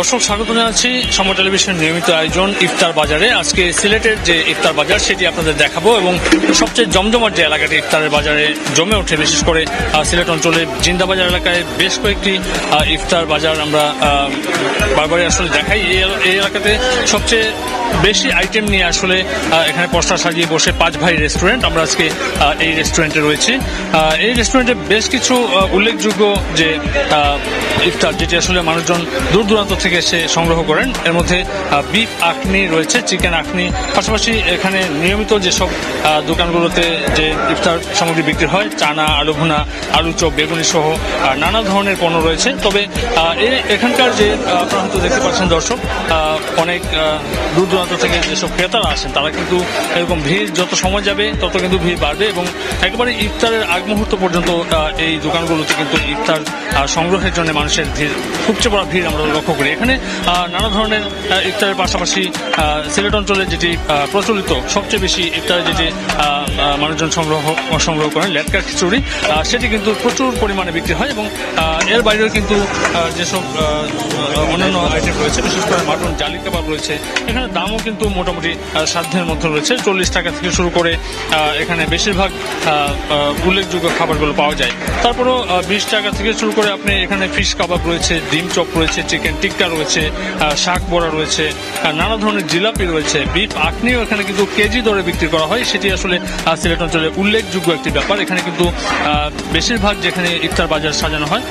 দর্শক স্বাগত জানাচ্ছি সময় টেলিভিশনের নিয়মিত আয়োজন ইফতার বাজারে। আজকে সিলেটের যে ইফতার বাজার সেটি আপনাদের দেখাবো এবং সবচেয়ে জমজমাট যে এলাকাটি ইফতারের বাজারে জমে ওঠে, বিশেষ করে সিলেট অঞ্চলের জিন্দাবাজার এলাকায় বেশ কয়েকটি ইফতার বাজার আমরা বারবারই আসলে দেখাই। এই এলাকাতে সবচেয়ে বেশি আইটেম নিয়ে আসলে এখানে পসরা সাজিয়ে বসে পাঁচ ভাই রেস্টুরেন্ট। আমরা আজকে এই রেস্টুরেন্টে রয়েছি। এই রেস্টুরেন্টে বেশ কিছু উল্লেখযোগ্য যে ইফতার যেটি আসলে মানুষজন দূর দূরান্ত থেকে এসে সংগ্রহ করেন, এর মধ্যে বিফ আখনি রয়েছে, চিকেন আখনি, পাশাপাশি এখানে নিয়মিত যেসব দোকানগুলোতে যে ইফতার সামগ্রী বিক্রি হয়, চানা, আলু ভুনা, আলু চপ, বেগুনি সহ নানা ধরনের পণ্য রয়েছে। তবে এখানকার যে আপনারা হয়তো দেখতে পাচ্ছেন দর্শক, অনেক দূর দূরান্ত থেকে যেসব ক্রেতারা আসেন তারা কিন্তু এরকম ভিড় যত সময় যাবে তত কিন্তু ভিড় বাড়বে এবং একেবারে ইফতারের আগ মুহূর্ত পর্যন্ত এই দোকানগুলোতে কিন্তু ইফতার সংগ্রহের জন্য মানুষের ভিড়, উপচে পড়া ভিড় আমরা লক্ষ্য করি। এখানে নানা ধরনের ইফতারের পাশাপাশি সিলেট অঞ্চলে যেটি প্রচলিত সবচেয়ে বেশি ইফতারে যেটি মানুষজন সংগ্রহ করেন, লেটকা খিচুড়ি, সেটি কিন্তু প্রচুর পরিমাণে বিক্রি হয় এবং এর বাইরেও কিন্তু যেসব অন্যান্য আইটেম রয়েছে, বিশেষ করে মাটন, জালি কাবাব রয়েছে, এখানে দামও কিন্তু মোটামুটি সাধ্যের মধ্যে রয়েছে। 40 টাকা থেকে শুরু করে এখানে বেশিরভাগ উল্লেখযোগ্য খাবারগুলো পাওয়া যায়। তারপরেও 20 টাকা থেকে শুরু করে আপনি এখানে ফিশ কাবাব রয়েছে, ডিম চপ রয়েছে, চিকেন টিক্কা রয়েছে, শাক বড়া রয়েছে, নানা ধরনের জিলাপি রয়েছে, বিফ আখনিও এখানে কিন্তু কেজি দরে বিক্রি করা হয়। সেটি আসলে সিলেট অঞ্চলে উল্লেখযোগ্য একটি ব্যাপার। এখানে কিন্তু বেশিরভাগ যেখানে ইফতার বাজার সাজানো হয়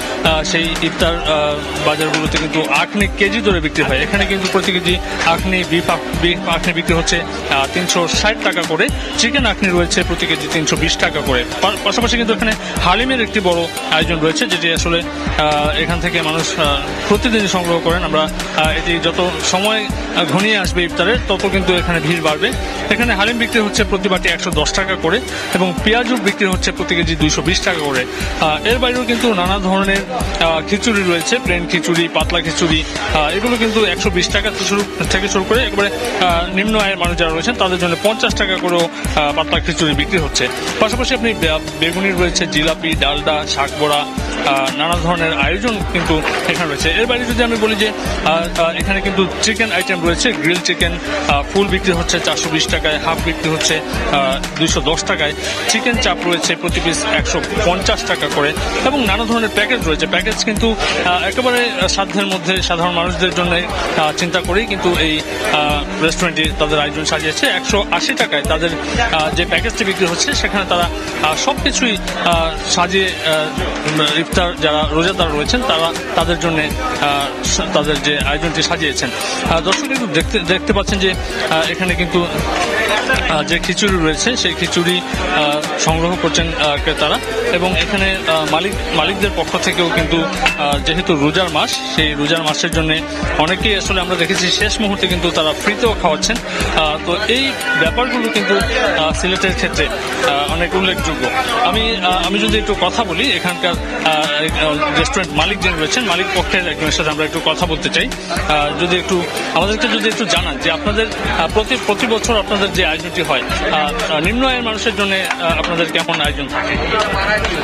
সেই ইফতার বাজারগুলোতে কিন্তু আখনি কেজি দরে বিক্রি হয়। এখানে কিন্তু প্রতি কেজি আখনি বিফ আখনি বিক্রি হচ্ছে 360 টাকা করে, চিকেন আখনি রয়েছে প্রতি কেজি 320 টাকা করে। পাশাপাশি কিন্তু এখানে হালিমের একটি বড় আয়োজন রয়েছে, যেটি আসলে এখান থেকে মানুষ প্রতিদিনই সংগ্রহ করেন। আমরা এটি যত সময় ঘনিয়ে আসবে ইফতারের তত কিন্তু এখানে ভিড় বাড়বে। এখানে হালিম বিক্রি হচ্ছে প্রতি বাটি 110 টাকা করে এবং পেঁয়াজু বিক্রি হচ্ছে প্রতি কেজি 220 টাকা করে। এর বাইরেও কিন্তু নানা ধরনের খিচুড়ি রয়েছে, প্লেন খিচুড়ি, পাতলা খিচুড়ি, এগুলো কিন্তু 120 টাকা থেকে শুরু করে একেবারে নিম্ন আয়ের মানুষ যারা রয়েছেন তাদের জন্য 50 টাকা করেও পাতলা খিচুড়ি বিক্রি হচ্ছে। পাশাপাশি আপনি বেগুনি রয়েছে, জিলাপি, ডালডা, শাক বড়া, নানা ধরনের আয়োজন কিন্তু এখানে রয়েছে। এর বাইরে যদি আমি বলি যে এখানে কিন্তু চিকেন আইটেম রয়েছে, গ্রিল চিকেন ফুল বিক্রি হচ্ছে 420 টাকায়, হাফ বিক্রি হচ্ছে 210 টাকায়, চিকেন চাপ রয়েছে প্রতি পিস 150 টাকা করে এবং নানা ধরনের প্যাকেজ রয়েছে। প্যাকেজ কিন্তু একেবারে সাধ্যের মধ্যে সাধারণ মানুষদের জন্য চিন্তা করেই কিন্তু এই রেস্টুরেন্টটি তাদের আয়োজন সাজিয়েছে। 180 টাকায় তাদের যে প্যাকেজটি বিক্রি হচ্ছে সেখানে তারা সবকিছুই সাজিয়ে ইফতার যারা রোজাদার রয়েছেন তাদের জন্য তাদের যে আয়োজনটি সাজিয়েছেন। দর্শক কিন্তু দেখতে পাচ্ছেন যে এখানে কিন্তু যে খিচুড়ি রয়েছে সেই খিচুড়ি সংগ্রহ করছেন ক্রেতারা এবং এখানে মালিকদের পক্ষ থেকেও কিন্তু যেহেতু রোজার মাস, সেই রোজার মাসের জন্য অনেকেই আসলে আমরা দেখেছি শেষ মুহূর্তে কিন্তু তারা ফ্রিতেও খাওয়াচ্ছেন। তো এই ব্যাপারগুলো কিন্তু সিলেটের ক্ষেত্রে অনেক উল্লেখযোগ্য। আমি যদি একটু কথা বলি, এখানকার রেস্টুরেন্ট মালিক যিনি রয়েছেন, মালিক পক্ষের একজনের সাথে আমরা একটু কথা বলতে চাই। আমাদেরকে যদি একটু জানান যে আপনাদের প্রতি বছর আপনাদের যে আয়োজনটি হয় নিম্ন আয়ের মানুষের জন্য আপনাদের কেমন আয়োজন থাকে?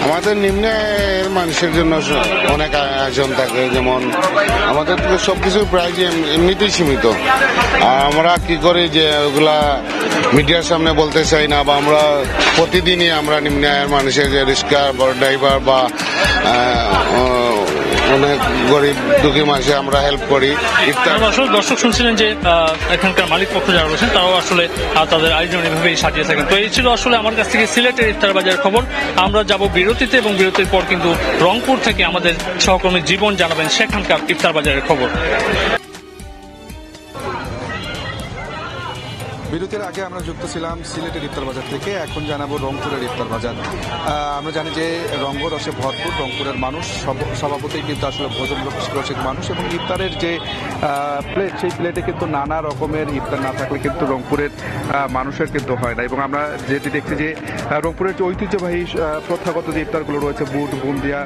আমাদের নিম্ন আয়ের মানুষের জন্য অনেক আয়োজন থাকে, যেমন আমাদের সবকিছু প্রাইস এমনিতেই সীমিত। আর আমরা কি করি যে ওগুলা মিডিয়ার সামনে বলতে চাই না, বা আমরা প্রতিদিনই আমরা নিম্ন আয়ের মানুষের যে রিক্সা ড্রাইভার বা অনেক গরিব দুঃখী মানুষে আমরা হেল্প করি। দর্শক শুনছিলেন যে এখানকার মালিক পক্ষ যারা রয়েছেন তারাও আসলে তাদের আয়োজন এভাবেই সাজিয়ে থাকেন। তো এই ছিল আসলে আমার কাছ থেকে সিলেটের ইফতার বাজারের খবর। আমরা যাব বিরতিতে এবং বিরতির পর কিন্তু রংপুর থেকে আমাদের সহকর্মী জীবন জানাবেন সেখানকার ইফতার বাজারের খবর। বিরতির আগে আমরা যুক্ত ছিলাম সিলেটের ইফতার বাজার থেকে, এখন জানাবো রংপুরের ইফতার বাজার। আমরা জানি যে রঙ্গরসে ভরপুর রংপুরের মানুষ, স্বভাবতই কিন্তু আসলে ভোজন রসিক মানুষ এবং ইফতারের যে প্লেট, সেই প্লেটে কিন্তু নানা রকমের ইফতার না থাকলে কিন্তু রংপুরের মানুষের কিন্তু হয় না। এবং আমরা যেটি দেখছি যে রংপুরের যে ঐতিহ্যবাহী প্রথাগত যে ইফতারগুলো রয়েছে, বুট, বুন্দিয়া,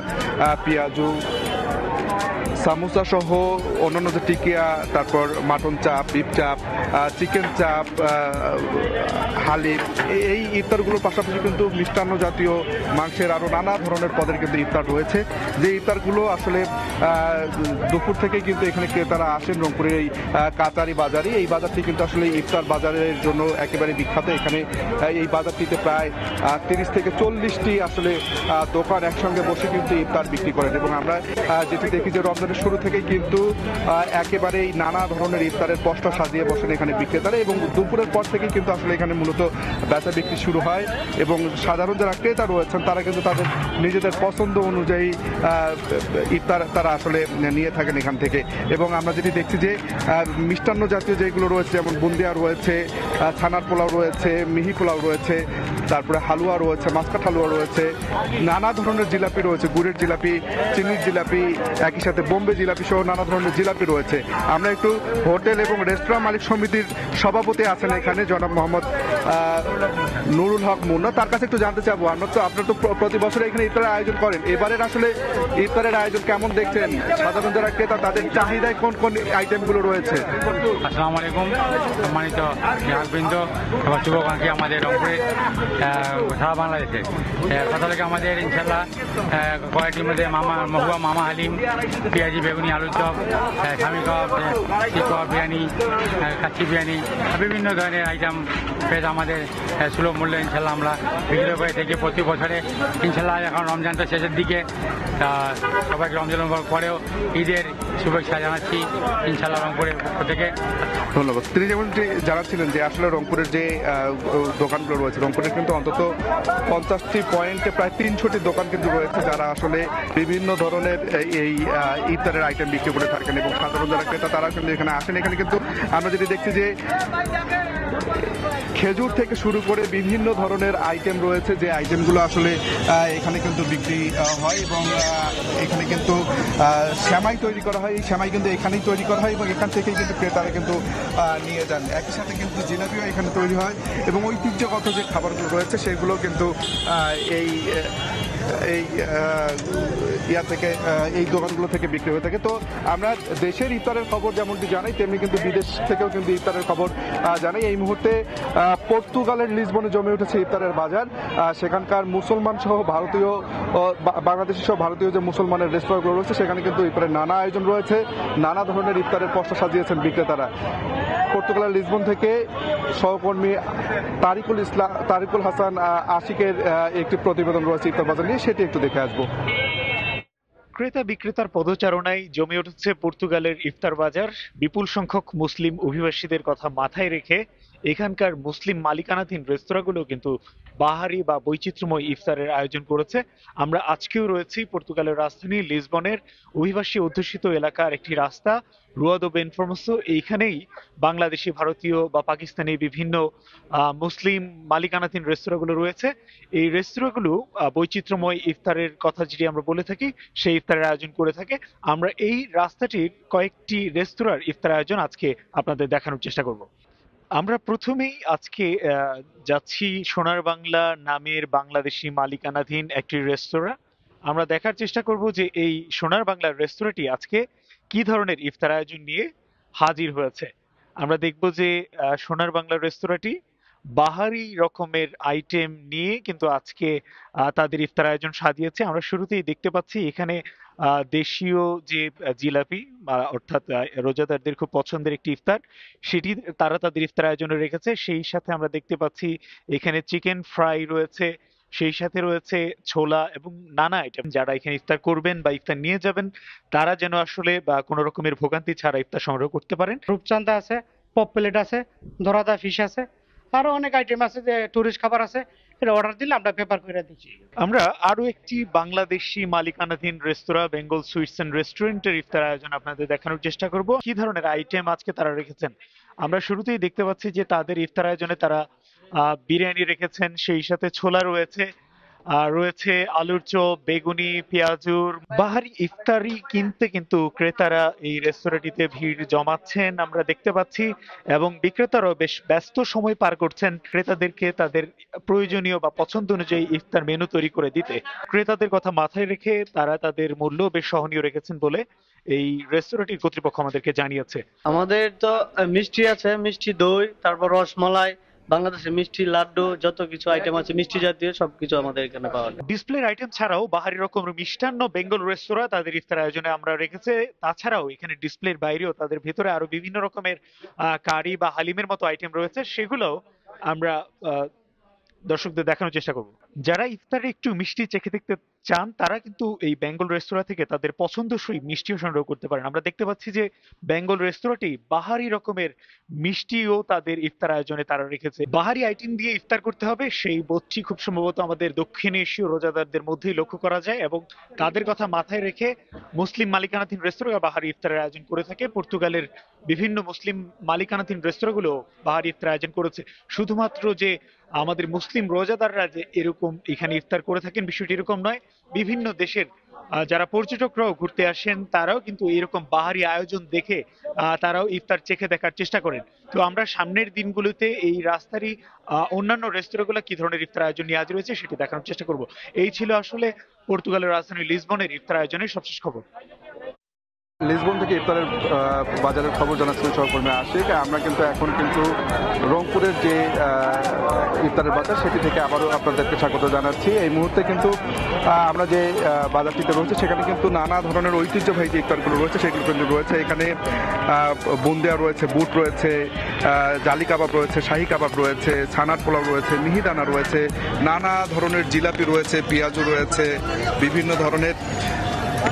পেঁয়াজু, সামোসা সহ অন্যান্য যে টিকিয়া, তারপর মাটন চাপ, বিফ চাপ, চিকেন চাপ, হালিম, এই ইফতারগুলোর পাশাপাশি কিন্তু মিষ্টান্ন জাতীয় মাংসের আরও নানা ধরনের পদের কিন্তু ইফতার রয়েছে। যে ইফতারগুলো আসলে দুপুর থেকে কিন্তু এখানে ক্রেতারা আসেন রংপুরের এই কাতারি বাজারে। এই বাজারটি কিন্তু আসলে ইফতার বাজারের জন্য একেবারে বিখ্যাত। এখানে এই বাজারটিতে প্রায় 30 থেকে 40টি আসলে দোকান একসঙ্গে বসে কিন্তু ইফতার বিক্রি করেন, এবং আমরা যেটি দেখি যে রমজানের শুরু থেকেই কিন্তু একেবারেই নানা ধরনের ইফতারের পসরা সাজিয়ে বসেন এখানে বিক্রেতারা, এবং দুপুরের পর থেকেই কিন্তু আসলে এখানে মূলত বেচা বিক্রি শুরু হয়। এবং সাধারণ যারা ক্রেতা রয়েছেন তারা কিন্তু তাদের নিজেদের পছন্দ অনুযায়ী ইফতার তারা আসলে নিয়ে থাকেন এখান থেকে। এবং আমরা যেটি দেখছি যে মিষ্টান্ন জাতীয় যেগুলো রয়েছে, যেমন বুন্দিয়া রয়েছে, ছানার পোলাও রয়েছে, মিহি পোলাও রয়েছে, তারপরে হালুয়া রয়েছে, মাস্কাট হালুয়া রয়েছে, নানা ধরনের জিলাপি রয়েছে, গুড়ের জিলাপি, চিনির জিলাপি, একই সাথে বোম্বে জিলাপি সহ নানা ধরনের জিলাপি রয়েছে। আমরা একটু হোটেল এবং রেস্তোরাঁ মালিক সমিতির সভাপতি আছেন এখানে, জনাব মোহাম্মদ নুরুল হক মুন্না, তার কাছে একটু জানতে চাবো, আপনার তো প্রতি বছর এখানে ইফতারের আয়োজন করেন, এবারের আসলে ইফতারের আয়োজন কেমন দেখছেন? সাধারণ যারা ক্রেতা তাদের চাহিদায় কোন কোন আইটেমগুলো রয়েছে? আসসালামু আলাইকুম, সম্মানিত গ্রাহকবৃন্দ এবং শুভাকাঙ্ক্ষী আমাদের রংপুরে সারা বাংলাদেশে। কথা থেকে আমাদের ইনশাল্লাহ কয়েকটির মধ্যে মহুয়া মামা হালিম, পেঁয়াজি বেগুনি আলুর চপ, স্বামী কাবাব, শিক কাবাব বিরিয়ানি, কাচ্চি বিরিয়ানি, বিভিন্ন ধরনের আইটেম পেয়ে আমাদের সুলভ মূল্যে ইনশাল্লাহ আমরা বিক্রি করে থাকি প্রতি বছরে। ইনশাল্লাহ এখন রমজান তো শেষের দিকে, সবাইকে রমজান পরেও ঈদের শুভেচ্ছা জানাচ্ছি ইনশাল্লাহ রংপুরের পক্ষ থেকে। ধন্যবাদ। তিনি যেমনটি জানাচ্ছিলেন যে আসলে রংপুরের যে দোকানগুলো রয়েছে, রংপুরের কিন্তু অন্তত 50টি পয়েন্টে প্রায় 300টি দোকান কিন্তু রয়েছে যারা আসলে বিভিন্ন ধরনের এই ইফতারের আইটেম বিক্রি করে থাকেন, এবং সাধারণ যারা ক্রেতা তারা কিন্তু এখানে আসেন। এখানে কিন্তু আমরা যেটি দেখছি যে খেজুর থেকে শুরু করে বিভিন্ন ধরনের আইটেম রয়েছে, যে আইটেমগুলো আসলে এখানে কিন্তু বিক্রি হয়, এবং এখানে কিন্তু শ্যামাই তৈরি করা হয়। এই শ্যামাই কিন্তু এখানেই তৈরি করা হয় এবং এখান থেকেই কিন্তু ক্রেতারা কিন্তু নিয়ে যান। একই সাথে কিন্তু জিলাপিও এখানে তৈরি হয়, এবং ঐতিহ্যগত যে খাবারগুলো রয়েছে সেগুলো কিন্তু এই ইয়া থেকে এই দোকানগুলো থেকে বিক্রি হয়ে থাকে। তো আমরা দেশের ইফতারের খবর যেমনটি জানাই, তেমনি কিন্তু বিদেশ থেকেও কিন্তু ইফতারের খবর জানাই। এই মুহূর্তে পর্তুগালের লিসবনে জমে উঠেছে ইফতারের বাজার। সেখানকার মুসলমান সহ ভারতীয়, বাংলাদেশি সহ ভারতীয় যে মুসলমানের রেস্তোরাঁগুলো রয়েছে সেখানে কিন্তু ইফতারের নানা আয়োজন রয়েছে, নানা ধরনের ইফতারের পসরা সাজিয়েছেন বিক্রেতারা। পর্তুগালের লিসবন থেকে সহকর্মী তারিকুল হাসান আশিকের একটি প্রতিবেদন রয়েছে ইফতার বাজার নিয়ে, সেটি একটু দেখে আসবো। ক্রেতা বিক্রেতার পদচারণায় জমে উঠেছে পর্তুগালের ইফতার বাজার। বিপুল সংখ্যক মুসলিম অভিবাসীদের কথা মাথায় রেখে এখানকার মুসলিম মালিকানাধীন রেস্তোরাঁগুলো কিন্তু বাহারি বা বৈচিত্র্যময় ইফতারের আয়োজন করেছে। আমরা আজকেও রয়েছি পর্তুগালের রাজধানী লিসবনের অভিবাসী অধ্যুষিত এলাকার একটি রাস্তা রুয়া দো বেনফর্মোসো। এইখানেই বাংলাদেশি, ভারতীয় বা পাকিস্তানি বিভিন্ন মুসলিম মালিকানাধীন রেস্তোরাঁগুলো রয়েছে। এই রেস্তোরাঁগুলো বৈচিত্র্যময় ইফতারের কথা যেটি আমরা বলে থাকি সেই ইফতারের আয়োজন করে থাকে। আমরা এই রাস্তাটির কয়েকটি রেস্তোরাঁর ইফতার আয়োজন আজকে আপনাদের দেখানোর চেষ্টা করব। আমরা প্রথমেই আজকে যাচ্ছি সোনার বাংলা নামের বাংলাদেশি মালিকানাধীন একটি রেস্তোরাঁ। আমরা দেখার চেষ্টা করব যে এই সোনার বাংলার রেস্তোরাঁটি আজকে কি ধরনের ইফতার আয়োজন নিয়ে হাজির হয়েছে। আমরা দেখব যে সোনার বাংলার রেস্তোরাঁটি বাহারি রকমের আইটেম নিয়ে কিন্তু আজকে তাদের ইফতার আয়োজন সাজিয়েছে। আমরা শুরুতেই দেখতে পাচ্ছি এখানে দেশীয় যে জিলাপি, অর্থাৎ রোজাদারদের খুব পছন্দের একটি ইফতার, সেটি তারা তাদের ইফতার আয়োজনে রেখেছে। সেই সাথে আমরা দেখতে পাচ্ছি এখানে চিকেন ফ্রাই রয়েছে, সেই সাথে রয়েছে ছোলা এবং নানা আইটেম। যারা এখানে ইফতার করবেন বা ইফতার নিয়ে যাবেন তারা যেন আসলে বা কোনো রকমের ভোগান্তি ছাড়া ইফতার সংগ্রহ করতে পারেন। রূপচাঁদা আছে, পপ প্লেট আছে, ধরাদা ফিশ আছে, আরো অনেক আইটেম আছে, যে টুরিস্ট খাবার আছে, এটা অর্ডার দিলে আমরা পেপার করে দিচ্ছি। আমরা আরো একটি বাংলাদেশি মালিকানাধীন রেস্তোরাঁ বেঙ্গল সুইটস এন্ড রেস্টুরেন্টের ইফতার আয়োজন আপনাদের দেখানোর চেষ্টা করব। কি ধরনের আইটেম আজকে তারা রেখেছেন আমরা শুরুতেই দেখতে পাচ্ছি যে তাদের ইফতার আয়োজনে তারা বিরিয়ানি রেখেছেন, সেই সাথে ছোলা রয়েছে, রয়েছে আলুর চপ, বেগুনি, পেঁয়াজুর। বাহারি ইফতারি কিনতে কিন্তু ক্রেতারা এই রেস্তোরাঁটিতে ভিড় জমাচ্ছেন আমরা দেখতে পাচ্ছি, এবং বিক্রেতারাও বেশ ব্যস্ত সময় পার করছেন ক্রেতাদেরকে তাদের প্রয়োজনীয় বা পছন্দ অনুযায়ী ইফতার মেনু তৈরি করে দিতে। ক্রেতাদের কথা মাথায় রেখে তারা তাদের মূল্য বেশ সহনীয় রেখেছেন বলে এই রেস্তোরাঁটির কর্তৃপক্ষ আমাদেরকে জানিয়েছে। আমাদের তো মিষ্টি আছে, মিষ্টি দই, তারপর রসমালাই, বাংলাদেশের মিষ্টি লাড্ডু, যত কিছু আইটেম আছে মিষ্টি জাতীয় সবকিছু আমাদের এখানে পাওয়া যায়। ডিসপ্লের আইটেম ছাড়াও বাহারি রকমের মিষ্টান্ন বেঙ্গল রেস্তোরাঁ তাদের ইফতার আয়োজনে আমরা রেখেছে। তাছাড়াও এখানে ডিসপ্লের বাইরেও তাদের ভেতরে আরো বিভিন্ন রকমের কারি বা হালিমের মতো আইটেম রয়েছে, সেগুলো আমরা দর্শকদের দেখানোর চেষ্টা করব। যারা ইফতারে একটু মিষ্টি চেখে দেখতে চান তারা কিন্তু এই বেঙ্গল রেস্তোরাঁ থেকে তাদের পছন্দসই মিষ্টিও সংগ্রহ করতে পারেন। আমরা দেখতে পাচ্ছি যে বেঙ্গল রেস্তোরাঁটি বাহারি রকমের মিষ্টিও তাদের ইফতার আয়োজনে তারা রেখেছে। বাহারি আইটেম দিয়ে ইফতার করতে হবে সেই বোধটি খুব সম্ভবত আমাদের দক্ষিণ এশীয় রোজাদারদের মধ্যেই লক্ষ্য করা যায়, এবং তাদের কথা মাথায় রেখে মুসলিম মালিকানাধীন রেস্তোরাঁ বাহারি ইফতারের আয়োজন করে থাকে। পর্তুগালের বিভিন্ন মুসলিম মালিকানাধীন রেস্তোরাঁগুলো বাহারি ইফতার আয়োজন করেছে। শুধুমাত্র যে আমাদের মুসলিম রোজাদাররা যে এরকম এখানে ইফতার করে থাকেন বিষয়টি এরকম নয়, বিভিন্ন দেশের যারা পর্যটকরাও ঘুরতে আসেন তারাও কিন্তু এরকম বাহারি আয়োজন দেখে তারাও ইফতার চেখে দেখার চেষ্টা করেন। তো আমরা সামনের দিনগুলোতে এই রাস্তারই অন্যান্য রেস্তোরাঁগুলো কি ধরনের ইফতার আয়োজন নিয়ে আজ রয়েছে সেটি দেখানোর চেষ্টা করব। এই ছিল আসলে পর্তুগালের রাজধানী লিসবনের ইফতার আয়োজনের সবশেষ খবর। লিসবন থেকে ইফতারের বাজারের খবর জানাচ্ছিলেন সহকর্মী আশিক। আমরা কিন্তু এখন রংপুরের যে ইফতারের বাজার সেটি থেকে আবারও আপনাদেরকে স্বাগত জানাচ্ছি। এই মুহূর্তে কিন্তু আমরা যে বাজারটিতে রয়েছে সেখানে কিন্তু নানা ধরনের ঐতিহ্যবাহী যে ইফতারগুলো রয়েছে সেগুলো কিন্তু রয়েছে। এখানে বুন্দিয়া রয়েছে, বুট রয়েছে, জালি কাবাব রয়েছে, শাহী কাবাব রয়েছে, ছানার পোলাও রয়েছে, মিহিদানা রয়েছে, নানা ধরনের জিলাপি রয়েছে, পেঁয়াজু রয়েছে, বিভিন্ন ধরনের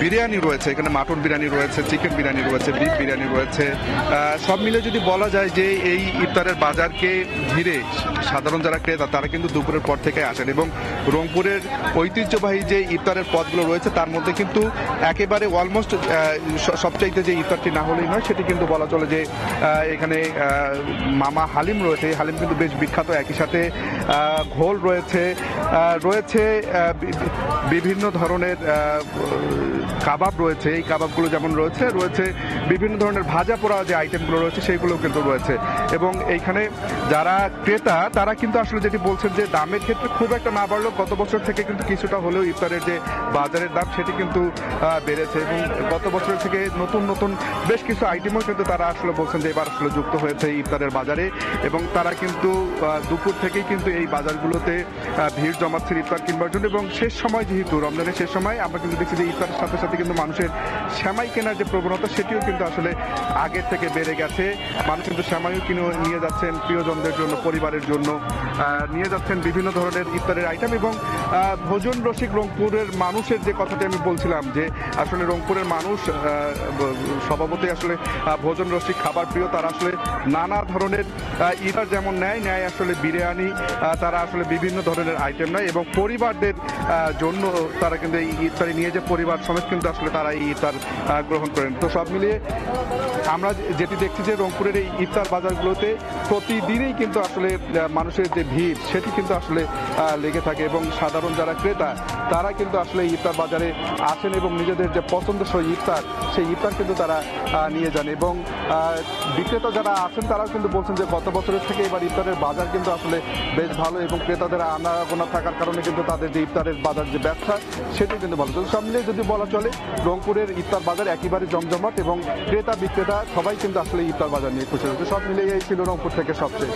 বিরিয়ানি রয়েছে, এখানে মাটন বিরিয়ানি রয়েছে, চিকেন বিরিয়ানি রয়েছে, বিফ বিরিয়ানি রয়েছে। সব মিলে যদি বলা যায় যে এই ইফতারের বাজারকে ঘিরে সাধারণ যারা ক্রেতা তারা কিন্তু দুপুরের পর থেকে আসেন, এবং রংপুরের ঐতিহ্যবাহী যে ইফতারের পদগুলো রয়েছে তার মধ্যে কিন্তু একেবারে অলমোস্ট সবচাইতে যে ইফতারটি না হলেই নয় সেটি কিন্তু বলা চলে যে এখানে মামা হালিম রয়েছে। এই হালিম কিন্তু বেশ বিখ্যাত। একই সাথে ঘোল রয়েছে, রয়েছে বিভিন্ন ধরনের কাবাব রয়েছে। এই কাবাবগুলো যেমন রয়েছে, রয়েছে বিভিন্ন ধরনের ভাজা পোড়া যে আইটেমগুলো রয়েছে সেইগুলো কিন্তু রয়েছে। এবং এইখানে যারা ক্রেতা তারা কিন্তু আসলে যেটি বলছেন যে দামের ক্ষেত্রে খুব একটা না বাড়লেও গত বছর থেকে কিন্তু কিছুটা হলেও ইফতারের যে বাজারের দাম সেটি কিন্তু বেড়েছে, এবং গত বছর থেকে নতুন নতুন বেশ কিছু আইটেমও কিন্তু তারা আসলে বলছেন যে এবার আসলে যুক্ত হয়েছে ইফতারের বাজারে, এবং তারা কিন্তু দুপুর থেকেই কিন্তু এই বাজারগুলোতে ভিড় জমাচ্ছেন ইফতার কিনবার জন্য। এবং শেষ সময় যেহেতু রমজানের শেষ সময় আমরা কিন্তু দেখছি যে ইফতারের সাথে সাথে কিন্তু মানুষের সেমাই কেনার যে প্রবণতা সেটিও কিন্তু আসলে আগের থেকে বেড়ে গেছে। মানুষ কিন্তু সেমাইও কিনে নিয়ে যাচ্ছেন প্রিয়জনদের জন্য, পরিবারের জন্য নিয়ে যাচ্ছেন বিভিন্ন ধরনের ইফতারের আইটেম। এবং ভোজন রসিক রংপুরের মানুষের যে কথাটি আমি বলছিলাম যে আসলে রংপুরের মানুষ স্বভাবতই আসলে ভোজন রসিক, খাবার প্রিয়। তারা আসলে নানা ধরনের ইফতার যেমন নেয় আসলে বিরিয়ানি, তারা আসলে বিভিন্ন ধরনের আইটেম নেয়, এবং পরিবারদের জন্য তারা কিন্তু এই ইফতারি নিয়ে যে পরিবার সমেত কিন্তু আসলে তারা এই ইফতার গ্রহণ করেন। তো সব মিলিয়ে আমরা যেটি দেখছি যে রংপুরের এই ইফতার বাজারগুলোতে প্রতিদিনই কিন্তু আসলে মানুষের যে ভিড় সেটি কিন্তু আসলে লেগে থাকে, এবং সাধারণ যারা ক্রেতা তারা কিন্তু আসলে ইফতার বাজারে আসেন এবং নিজেদের যে পছন্দসই ইফতার সেই ইফতার কিন্তু তারা নিয়ে যান। এবং বিক্রেতা যারা আছেন তারাও কিন্তু বলছেন যে গত বছরের থেকে এবার ইফতারের বাজার কিন্তু আসলে বেশ ভালো, এবং ক্রেতাদের আনাগোনা থাকার কারণে কিন্তু তাদের যে ইফতারের বাজার যে ব্যবসা সেটি কিন্তু ভালো। তো সব মিলিয়ে যদি বলা চলে রংপুরের ইফতার বাজার একেবারে জমজমাট, এবং ক্রেতা বিক্রেতা সবাই কিন্তু আসলে ইফতার বাজার নিয়ে খুশি হচ্ছে। সব মিলিয়ে এই ছিল রংপুর থেকে সবচেয়ে।